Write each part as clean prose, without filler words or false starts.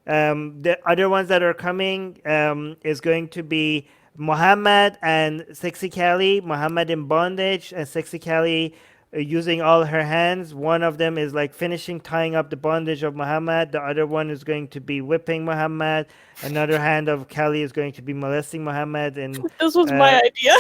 The other ones that are coming is going to be Muhammad and Sexy Callie, Muhammad in bondage, and Sexy Callie using all her hands. One of them is like finishing tying up the bondage of Muhammad. The other one is going to be whipping Muhammad. Another hand of Callie is going to be molesting Muhammad. And This was uh, my idea.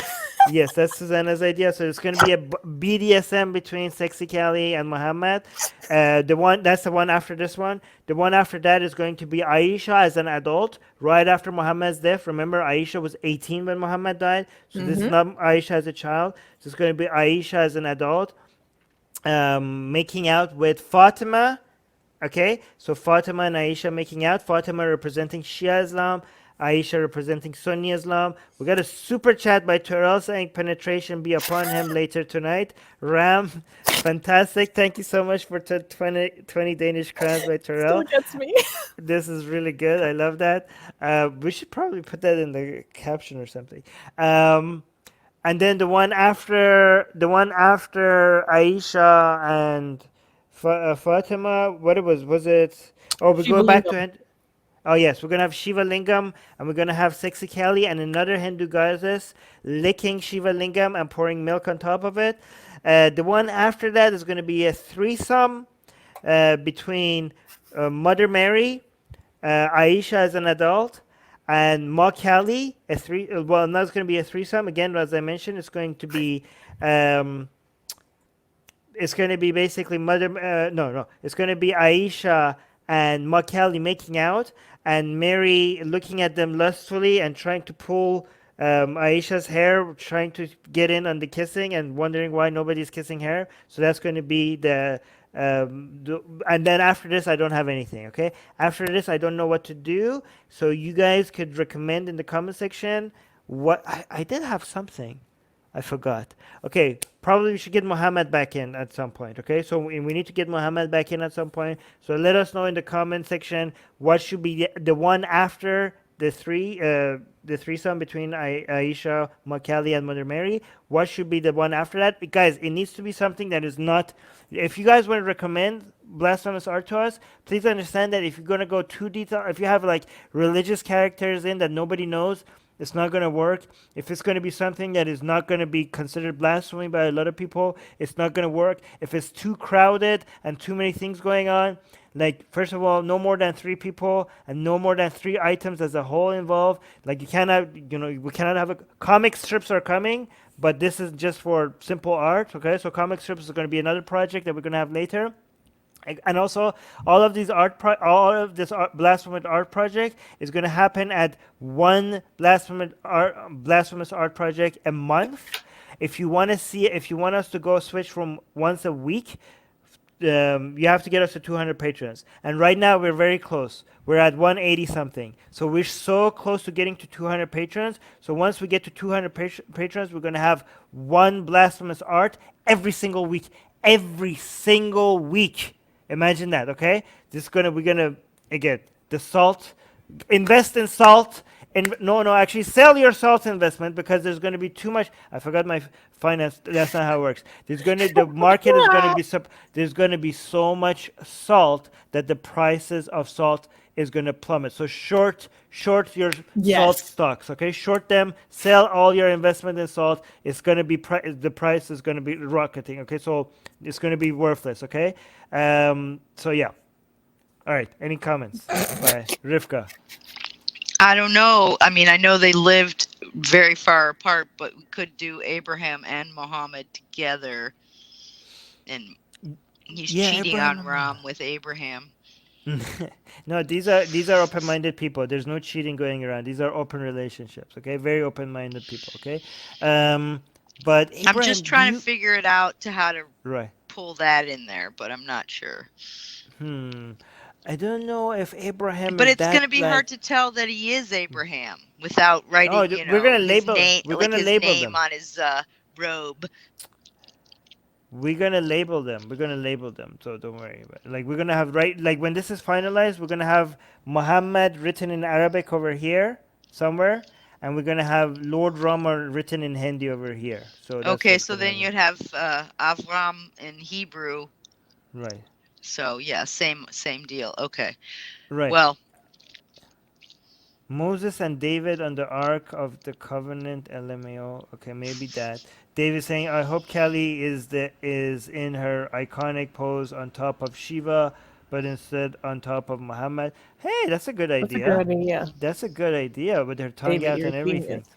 yes, that's Susanna's idea. So it's going to be a BDSM between Sexy Callie and Muhammad. That's the one after this one. The one after that is going to be Aisha as an adult, right after Muhammad's death. Remember, Aisha was 18 when Muhammad died, so this is Mm-hmm. not Aisha as a child. So it's going to be Aisha as an adult, making out with Fatima. Okay, so Fatima and Aisha making out. Fatima representing Shia Islam, Aisha representing Sunni Islam. We got a super chat by Terrell saying penetration be upon him later tonight. Ram, fantastic. Thank you so much for 20 Danish crowns by Still Terrell. gets me. This is really good. I love that. We should probably put that in the caption or something. And then the one after Aisha and Fatima, what it was it? Oh, we go Shiva back to Lingam. Oh yes, we're gonna have Shiva Lingam, and we're gonna have Sexy Kali and another Hindu goddess licking Shiva Lingam and pouring milk on top of it. The one after that is gonna be a threesome between Mother Mary, Aisha as an adult, and Ma Kali. Well, now it's gonna be a threesome again. As I mentioned, Um, it's going to be basically no, it's going to be Aisha and Makali making out, and Mary looking at them lustfully and trying to pull Aisha's hair, trying to get in on the kissing, and wondering why nobody's kissing her. So that's going to be and then after this, I don't have anything. Okay, after this, I don't know what to do. So you guys could recommend in the comment section what I did have something. I forgot. Okay, probably we should get Muhammad back in at some point. Okay, so we need to get Muhammad back in at some point. So let us know in the comment section what should be the one after the threesome between Aisha, Makali, and Mother Mary. What should be the one after that? Guys, it needs to be something that is not. If you guys want to recommend blasphemous art to us, please understand that if you're gonna go too detailed, if you have like religious characters in that nobody knows, it's not going to work. If it's going to be something that is not going to be considered blasphemy by a lot of people, it's not going to work. If it's too crowded and too many things going on, like first of all, no more than 3 people and no more than 3 items as a whole involved. Like you cannot, we cannot have comic strips are coming, but this is just for simple art. Okay, so comic strips is going to be another project that we're going to have later. And also, all of this blasphemous art project is going to happen at one blasphemous art project a month. If you want us to go switch from once a week, you have to get us to 200 patrons. And right now we're very close. We're at 180 something. So we're so close to getting to 200 patrons. So once we get to 200 patrons, we're going to have one blasphemous art every single week. Every single week. Imagine that, okay? We're gonna again the salt, invest in salt, and no, actually sell your salt investment because there's gonna be too much. I forgot my finance. That's not how it works. The market is gonna be there's gonna be so much salt that the prices of salt is gonna plummet. So short your salt Yes. stocks, okay? Short them, sell all your investment in salt. It's gonna be the price is gonna be rocketing, okay? So it's gonna be worthless, okay? So yeah. All right. Any comments by Rivka? I don't know. I mean, I know they lived very far apart, but we could do Abraham and Muhammad together. And he's Yeah, cheating Abraham on and Ram Muhammad. with Abraham. No, these are open-minded people. There's no cheating going around. These are open relationships. Okay, very open-minded people. Okay, but I'm just Abraham, do trying to you figure it out to how to right? pull that in there, but I'm not sure. Hmm. I don't know if Abraham But is it's going to that be like. hard to tell that he is Abraham without Oh, writing, we're gonna his label. name, We're like gonna his label name them. on his robe. We're gonna label them. We're gonna label them. So don't worry about it. Like we're gonna have like when this is finalized, we're gonna have Muhammad written in Arabic over here somewhere, and we're gonna have Lord Rama written in Hindi over here. So that's Okay, what's so gonna then happen. you'd have Avram in Hebrew. Right. So yeah, same deal. Okay. Right. Well, Moses and David on the Ark of the Covenant, LMAO. Okay, maybe that. David saying, "I hope Kelly is in her iconic pose on top of Shiva, but instead on top of Muhammad." Hey, that's a good That's a good idea. idea. That's a good idea with her tongue David, out you're and a everything. genius.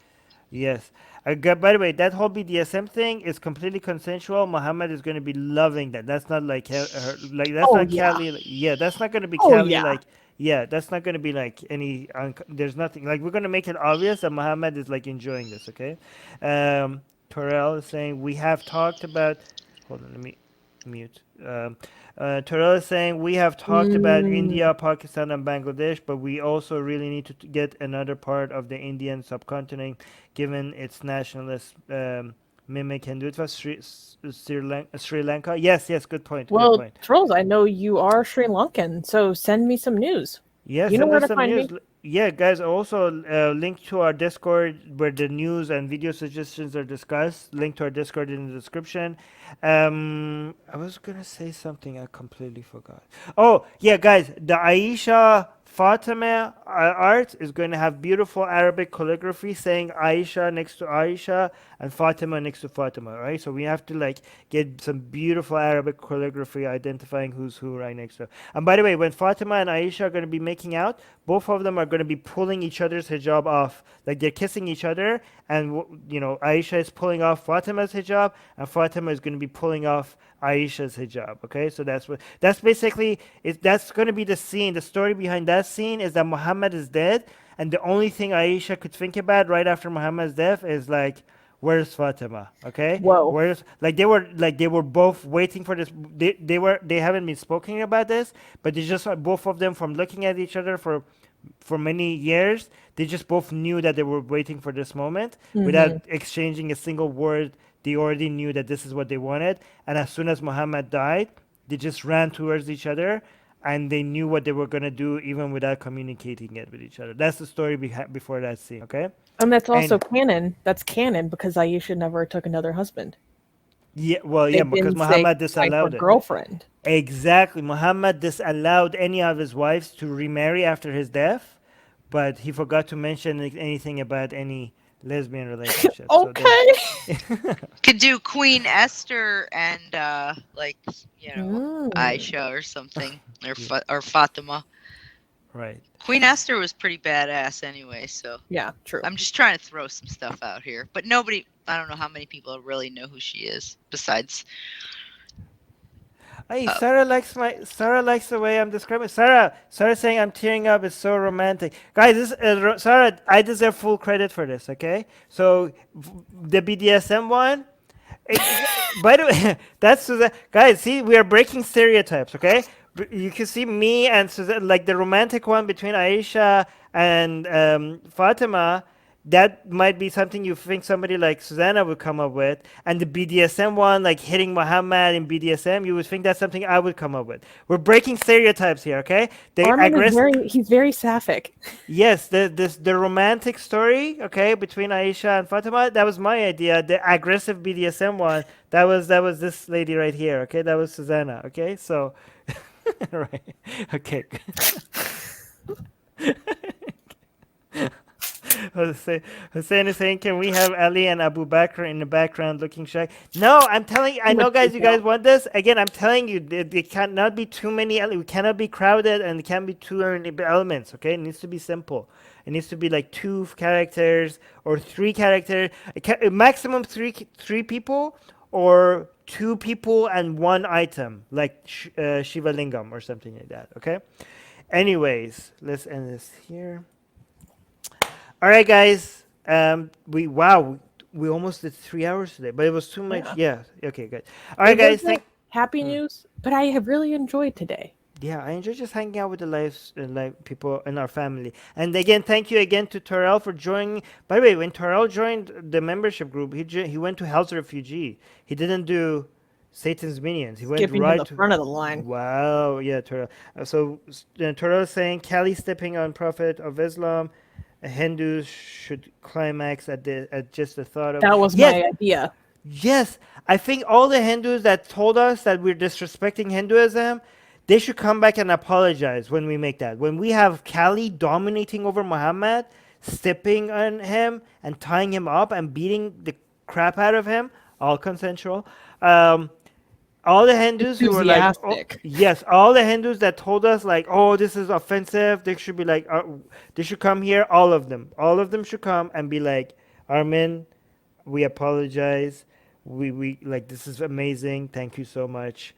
Yes. By the way, that whole BDSM thing is completely consensual. Muhammad is going to be loving that. That's not like like that's Oh not yeah. Cali. Yeah, that's not going to be Oh Cali. yeah. Like, yeah, that's not going to be like there's nothing like we're going to make it obvious that Muhammad is like enjoying this. Okay. Um, Torel is saying we have talked about. Hold on, let me mute. Terrell is saying we have talked about Mm. India, Pakistan, and Bangladesh, but we also really need to get another part of the Indian subcontinent, given its nationalist mimic Hindutva. Sri Lanka. Yes, yes, good point. Good Well, point. Trolls, I know you are Sri Lankan, so send me some news. Yeah, You know send where us to some find news. me. Yeah, guys, also link to our Discord where the news and video suggestions are discussed. Link to our Discord in the description. I was gonna say something, I completely forgot. Oh, yeah, guys, the Aisha Fatima art is going to have beautiful Arabic calligraphy saying Aisha next to Aisha and Fatima next to Fatima, right? So we have to like get some beautiful Arabic calligraphy identifying who's who right next to. And by the way, when Fatima and Aisha are going to be making out, both of them are going to be pulling each other's hijab off. Like they're kissing each other, and Aisha is pulling off Fatima's hijab, and Fatima is going to be pulling off Aisha's hijab. Okay, so that's basically it. That's going to be the scene. The story behind that scene is that Muhammad is dead, and the only thing Aisha could think about right after Muhammad's death is like, where's Fatima? Okay, Whoa. where's they were both waiting for this. They haven't been speaking about this, but they just both of them from looking at each other for many years. They just both knew that they were waiting for this moment without Hmm. exchanging a single word. They already knew that this is what they wanted, and as soon as Muhammad died, they just ran towards each other, and they knew what they were gonna do even without communicating it with each other. That's the story before that scene. Okay, And that's also and canon. That's canon because Aisha never took another husband. yeah, well, They yeah, because didn't say Muhammad wife or disallowed it. girlfriend. Exactly, Muhammad disallowed any of his wives to remarry after his death, but he forgot to mention anything about any lesbian relationship. So there. Okay. Could do Queen Esther and like Mm. Aisha or something, or Yeah, or Fatima. right. Queen Esther was pretty badass anyway, so Yeah, true. I'm just trying to throw some stuff out here. But nobody, I don't know how many people really know who she is besides. Hey, Uh, Sarah likes the way I'm describing. Sarah saying I'm tearing up. It's so romantic, guys. Sarah, I deserve full credit for this. Okay, so the BDSM one. By the way, that's Susanna. Guys, see, we are breaking stereotypes. Okay, you can see me and Susanna, like the romantic one between Aisha and Fatima. That might be something you think somebody like Susanna would come up with, and the BDSM one, like hitting Muhammad in BDSM, you would think that's something I would come up with. We're breaking stereotypes here, okay? The Armin is aggressive, he's very sapphic. yes, the romantic story, okay, between Aisha and Fatima, that was my idea. The aggressive BDSM one, that was this lady right here, okay? That was Susanna, okay? So, right, okay. Hussein is saying, can we have Ali and Abu Bakr in the background looking shy? No, I'm telling you, I Too much know, guys, you guys detail. want this. Again, I'm telling you, there cannot be too many, we cannot be crowded, and it can't be too many elements, okay? It needs to be simple. It needs to be like two characters or three characters, maximum three people, or two people and one item, like Shiva Lingam or something like that, okay? Anyways, let's end this here. All right, guys. We almost did 3 hours today, but it was too much. Yeah. Yeah. Okay, good. All right, It guys. wasn't happy news, but I have really enjoyed today. Yeah, I enjoy just hanging out with the live people in our family. And again, thank you again to Terrell for joining. By the way, when Terrell joined the membership group, he went to Hell's Refugee. He didn't do Satan's Minions. He went Skipping to right the to. front of the line. Wow. Yeah, Terrell. Terrell is saying Cali stepping on Prophet of Islam. Hindus should climax at just the thought of. That was Yes, my idea. yes. I think all the Hindus that told us that we're disrespecting Hinduism, they should come back and apologize when we make that. When we have Kali dominating over Muhammad, stepping on him and tying him up and beating the crap out of him, all consensual. All the Hindus who were like, oh, Enthusiastic. yes, all the Hindus that told us like, oh, this is offensive, they should be like, they should come here. All of them should come and be like, Armin, we apologize. We like, this is amazing. Thank you so much.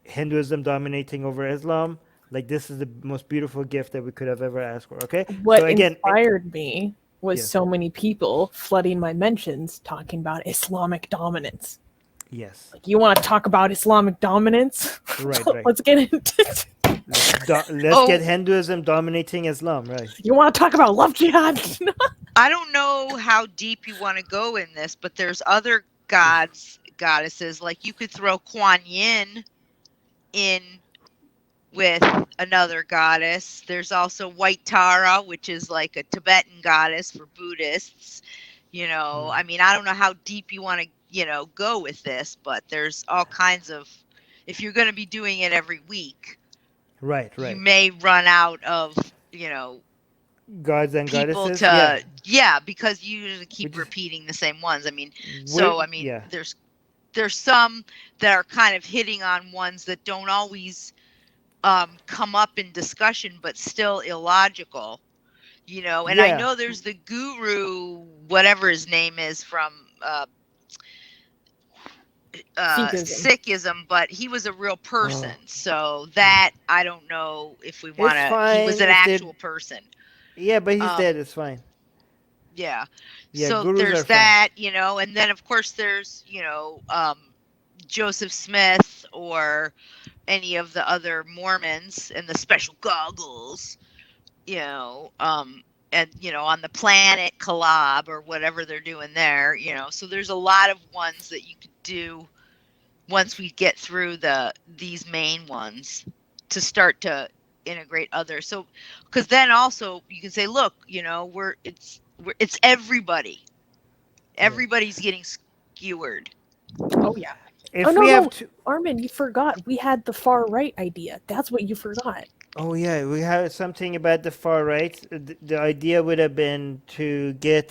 Hinduism dominating over Islam. Like, this is the most beautiful gift that we could have ever asked for. Okay. What So again, inspired me was Yes. so many people flooding my mentions talking about Islamic dominance. yes, Like, you want to talk about Islamic dominance? right. Let's get into it. Let's Oh. get Hinduism dominating Islam, right? You want to talk about love jihad? I don't know how deep you want to go in this, but there's other goddesses. Like you could throw Kuan Yin in with another goddess. There's also White Tara, which is like a Tibetan goddess for Buddhists. I mean, I don't know how deep you want to, go with this, but there's all kinds of. If you're going to be doing it every week, Right. you may run out of, Gods and people goddesses. yeah, because you usually keep just- repeating the same ones. I mean, Yeah. there's some that are kind of hitting on ones that don't always come up in discussion, but still illogical. And I Yeah. know there's the guru, whatever his name is, from Sikhism, but he was a real person. So that I don't know if we want to. He was fine an if they- actual person. Yeah, but he's Um, dead. It's fine. Yeah. Yeah, So gurus there's are fine. that, and then of course there's, Joseph Smith or any of the other Mormons and the special goggles, and on the planet collab or whatever they're doing there, so there's a lot of ones that you could do once we get through these main ones to start to integrate others. So because then also you can say, look, it's everybody's getting skewered. Oh, yeah. If Oh, no, we no. have to, Armin, you forgot. We had the far right idea. That's what you forgot. oh yeah, we have something about the far right. The idea would have been to get.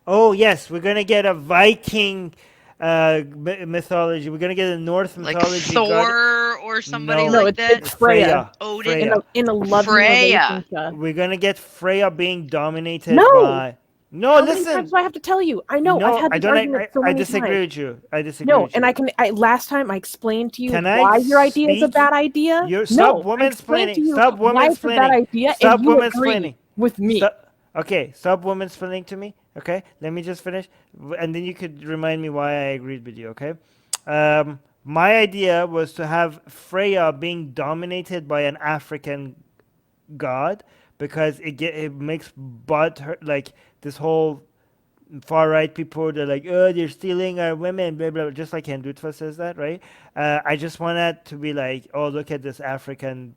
Oh yes, we're gonna get a Viking mythology. We're gonna get a Norse Like mythology. Thor or somebody No. No, like that. it's Freya. Odin. Freya. In a loving Freya. relationship. We're gonna get Freya being dominated No! by. No, How many listen. times do I have to tell you? I know. No, I've had I this don't. argument so I many disagree times. with you. I disagree. No, with and you. last time I explained to you Can I why your idea is a speak? bad idea. You No, stop I explained womansplaining. to you Stop why it's a bad womansplaining. idea, Stop and you agree womansplaining. with me. Okay, stop womansplaining to me. Okay, let me just finish, and then you could remind me why I agreed with you. Okay, my idea was to have Freya being dominated by an African god because it makes like this whole far right people, they're like, oh, they're stealing our women, blah blah, just like Hindutva says that, right? I just want that to be like, oh, look at this African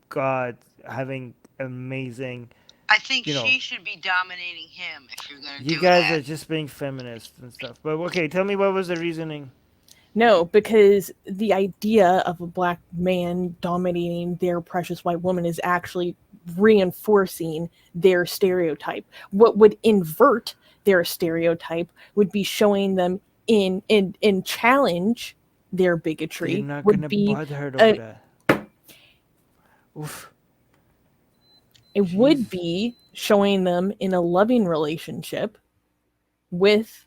god having amazing. I think You know. she should be dominating him if you're going to do You guys that. are just being feminists and stuff. But okay, tell me what was the reasoning? No, because the idea of a black man dominating their precious white woman is actually reinforcing their stereotype. What would invert their stereotype would be showing them in challenge their bigotry. You're not would gonna be butthurt a- over that. Oof. it would Jeez. be showing them in a loving relationship with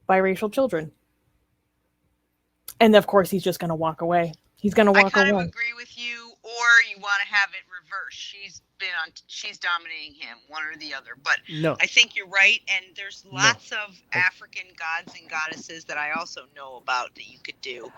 biracial children. And of course, he's just going to walk away. He's going to I walk kind away. of agree with you, or you want to have it reversed. She's dominating him, one or the other. But No. I think you're right, and there's lots of African gods and goddesses that I also know about that you could do.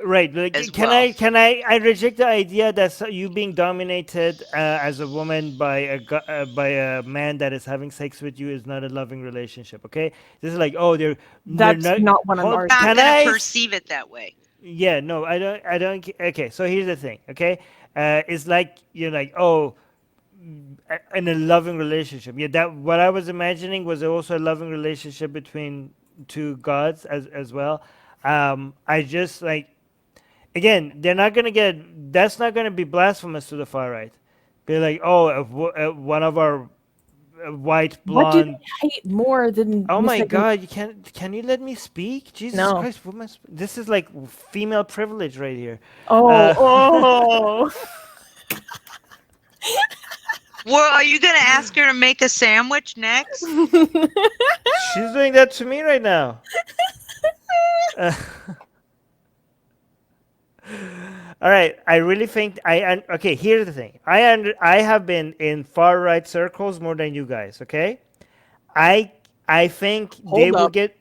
Right. Like, as can well. I reject the idea that you being dominated as a woman by a man that is having sex with you is not a loving relationship. Okay. This is like, oh, they're That's not what I'm Hold- arguing. I'm Can not going I- to perceive it that way. Yeah, no, I don't. Okay, so here's the thing. Okay, it's like you're like, oh, in a loving relationship. Yeah, that what I was imagining was also a loving relationship between two gods as well. I just like again, they're not gonna get. That's not gonna be blasphemous to the far right. Be like, oh, one of our white What do they blonde. hate more than Oh my miscegenation? God! You can't. Can you let me speak? Jesus No. Christ! This is like female privilege right here. Oh, Uh, oh. Well, are you gonna ask her to make a sandwich next? she's doing that to me right now. Uh, all right, I really think okay. Here's the thing. I have been in far right circles more than you guys. Okay, I I think they Hold will up. get.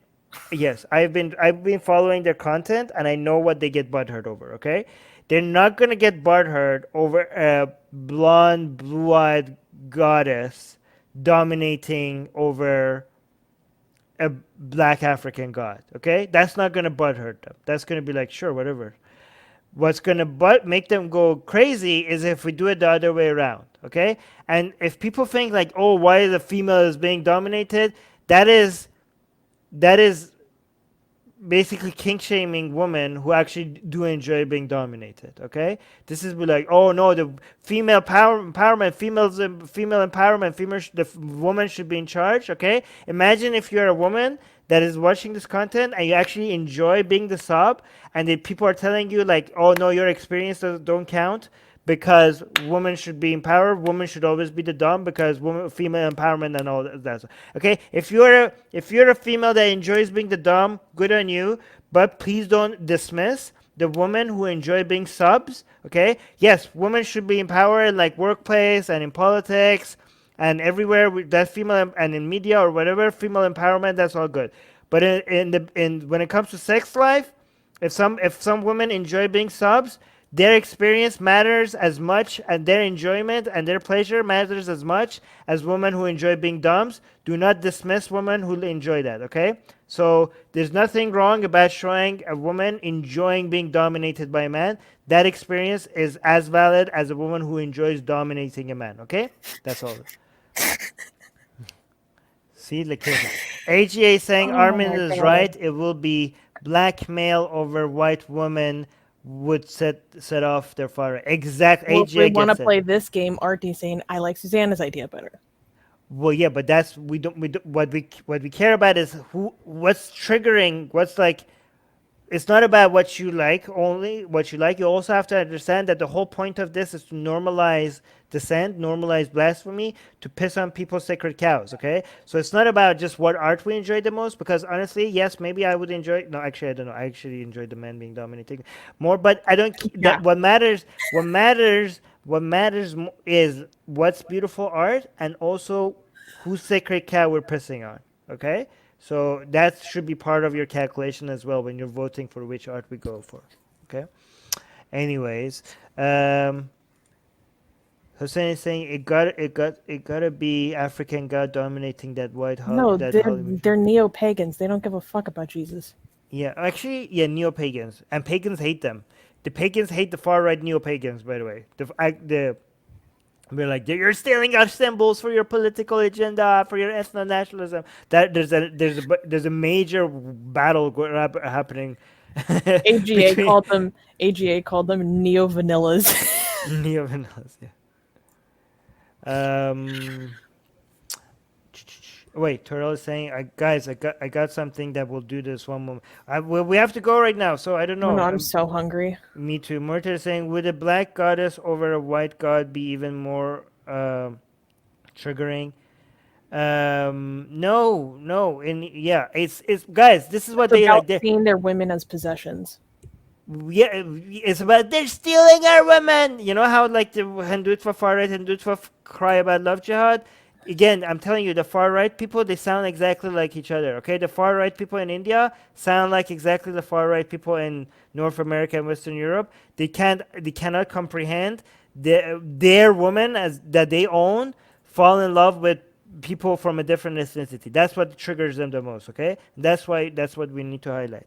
Yes, I've been following their content and I know what they get butthurt over. Okay, they're not gonna get butthurt over a blonde, blue-eyed goddess dominating over a black African god. Okay, that's not gonna butthurt them. That's gonna be like, sure, whatever. What's gonna make them go crazy is if we do it the other way around. Okay, and if people think like, oh, why the female is being dominated, that is that is basically kink shaming women who actually do enjoy being dominated. Okay, this is be like, oh no, the empowerment, female empowerment, woman should be in charge. Okay, imagine if you're a woman that is watching this content and you actually enjoy being the sub, and the people are telling you like, oh no, your experiences don't count because women should be empowered. Women should always be the dom because female empowerment and all that. Okay, if you're a female that enjoys being the dom, good on you. But please don't dismiss the women who enjoy being subs. Okay, yes, women should be empowered in like workplace and in politics and everywhere that female and in media or whatever female empowerment. That's all good. But in when it comes to sex life, if some women enjoy being subs, their experience matters as much, and their enjoyment and their pleasure matters as much as women who enjoy being doms. Do not dismiss women who enjoy that, okay? So there's nothing wrong about showing a woman enjoying being dominated by a man. That experience is as valid as a woman who enjoys dominating a man, okay? That's all. See, like AGA saying Oh Armin my is god. right. It will be black male over white woman would set off their fire. Exact. Well, if we AGA want to gets it. play this game, Artie's saying, I like Susanna's idea better. Well, yeah, but that's we don't what we care about is what's triggering, what's like. It's not about what you like, only what you like. You also have to understand that the whole point of this is to normalize dissent, normalize blasphemy, to piss on people's sacred cows, okay? So it's not about just what art we enjoy the most, because honestly, yes, maybe I would enjoy, no, actually, I don't know. I actually enjoy the man being dominated more, but I don't, that Yeah. what matters is what's beautiful art and also whose sacred cow we're pissing on, okay? So that should be part of your calculation as well when you're voting for which art we go for. Okay. Anyways, Hussein is saying it gotta be African god dominating that No, that holy mission. they're neo-pagans. They don't give a fuck about Jesus. Yeah, actually, yeah, neo pagans and pagans hate them. The pagans hate the far right neo pagans. By the way, the we're like, you're stealing our symbols for your political agenda, for your ethno nationalism. That there's a major battle happening AGA between called them AGA called them neo-vanillas. neo vanillas. Yeah. Wait, Terrell is saying, guys, I got something that will do this one moment. We have to go right now, so I don't Oh no, know. I'm so hungry. Me too. Murta is saying, would a black goddess over a white god be even more triggering? No, no, and yeah, it's guys. This is what It's they like. about seeing their women as possessions. Yeah, it's about they're stealing our women. You know how like the Hindutva far right, Hindutva cry about love jihad. Again, I'm telling you, the far right people they sound exactly like each other. Okay, the far right people in India sound like exactly the far right people in North America and Western Europe. They cannot comprehend their women as that they own fall in love with people from a different ethnicity. That's what triggers them the most. Okay, that's what we need to highlight.